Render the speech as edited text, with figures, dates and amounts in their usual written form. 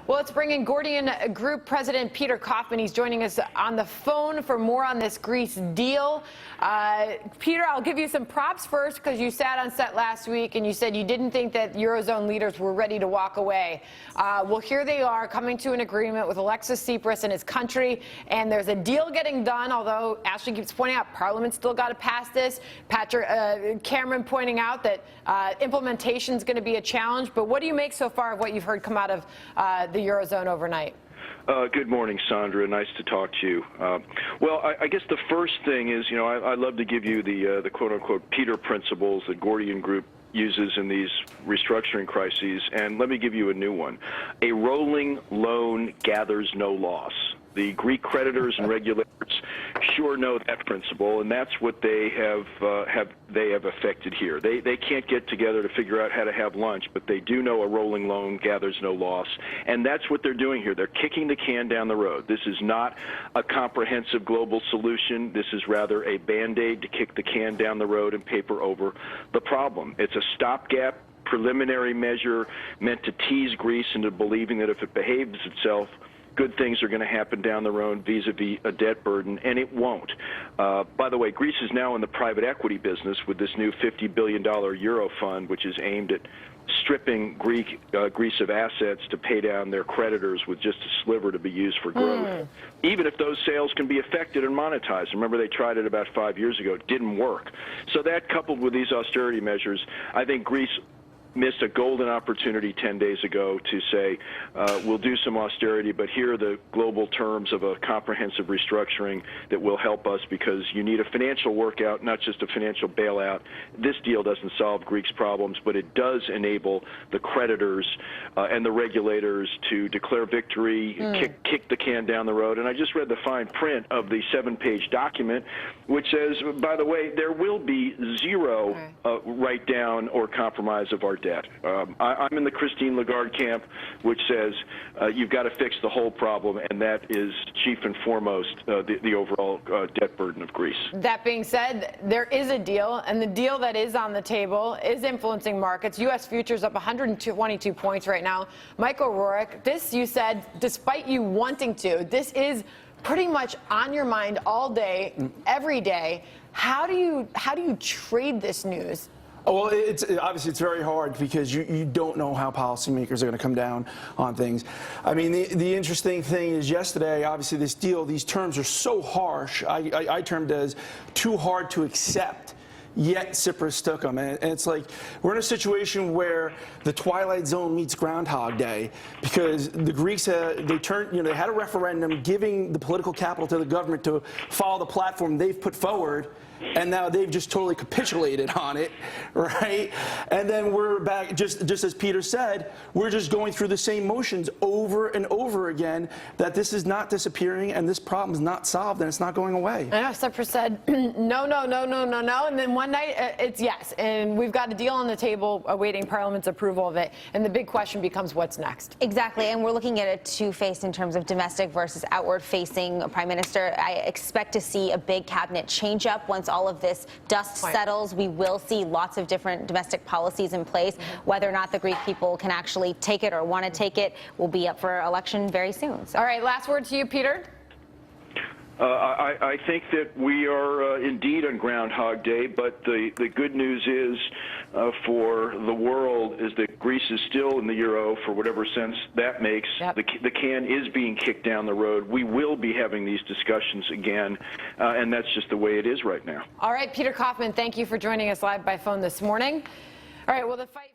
Well, let's bring in Gordian Group President Peter Kaufman. He's joining us on the phone for more on this Greece deal. Peter, I'll give you some props first because you sat on set last week and you said you didn't think that Eurozone leaders were ready to walk away. Well, here they are coming to an agreement with Alexis Tsipras and his country, and there's a deal getting done, although Ashley keeps pointing out Parliament's still got to pass this. Cameron pointing out that implementation is going to be a challenge. But what do you make so far of what you've heard come out of the Eurozone overnight? Good morning, Sandra. Nice to talk to you. Well, I guess the first thing is, I love to give you the quote-unquote Peter principles that Gordian Group uses in these restructuring crises, and let me give you a new one. A rolling loan gathers no loss. The Greek creditors and regulators sure know that principle, and that's what they have affected here. They can't get together to figure out how to have lunch, but they do know a rolling loan gathers no loss, and that's what they're doing here. They're kicking the can down the road. This is not a comprehensive global solution. This is rather a Band-Aid to kick the can down the road and paper over the problem. It's a stopgap preliminary measure meant to tease Greece into believing that if it behaves itself, good things are going to happen down the road vis-a-vis a debt burden, and it won't. By the way, Greece is now in the private equity business with this new $50 billion Euro fund, which is aimed at stripping Greece of assets to pay down their creditors with just a sliver to be used for growth. Even if those sales can be affected and monetized. Remember, they tried it about 5 years ago. It didn't work. So that, coupled with these austerity measures, I think Greece missed a golden opportunity 10 days ago to say, we'll do some austerity, but here are the global terms of a comprehensive restructuring that will help us, because you need a financial workout, not just a financial bailout. This deal doesn't solve Greece's problems, but it does enable the creditors and the regulators to declare victory, kick the can down the road. And I just read the fine print of the 7-page document, which says, by the way, there will be zero write-down or compromise of our debt. I'm in the Christine Lagarde camp, which says you've got to fix the whole problem, and that is chief and foremost the overall debt burden of Greece. That being said, there is a deal, and the deal that is on the table is influencing markets. U.S. futures up 122 points right now. Michael Rourke, this, you said, despite you wanting to, this is pretty much on your mind all day, every day. How do you trade this news? Well, obviously it's very hard because you don't know how policymakers are going to come down on things. I mean, the interesting thing is yesterday, obviously this deal, these terms are so harsh. I termed it as too hard to accept. Yet Tsipras took them, and it's like we're in a situation where the Twilight Zone meets Groundhog Day, because the Greeks they had a referendum giving the political capital to the government to follow the platform they've put forward, and now they've just totally capitulated on it, right? And then we're back, just as Peter said, we're just going through the same motions over and over again, that this is not disappearing and this problem is not solved and it's not going away. I know Tsipras said no, no, no, no, no, no, and then one night it's yes, and we've got a deal on the table awaiting Parliament's approval of it, and the big question becomes what's next. Exactly, and we're looking at a two-faced in terms of domestic versus outward-facing Prime Minister. I expect to see a big cabinet change-up once all of this dust settles. We will see lots of different domestic policies in place. Whether or not the Greek people can actually take it or want to take it will be up for election very soon. So. All right, last word to you, Peter. I think that we are indeed on Groundhog Day, but the good news is for the world is that Greece is still in the euro, for whatever sense that makes. Yep. The can is being kicked down the road. We will be having these discussions again, and that's just the way it is right now. All right, Peter Kaufman, thank you for joining us live by phone this morning. All right, well, the fight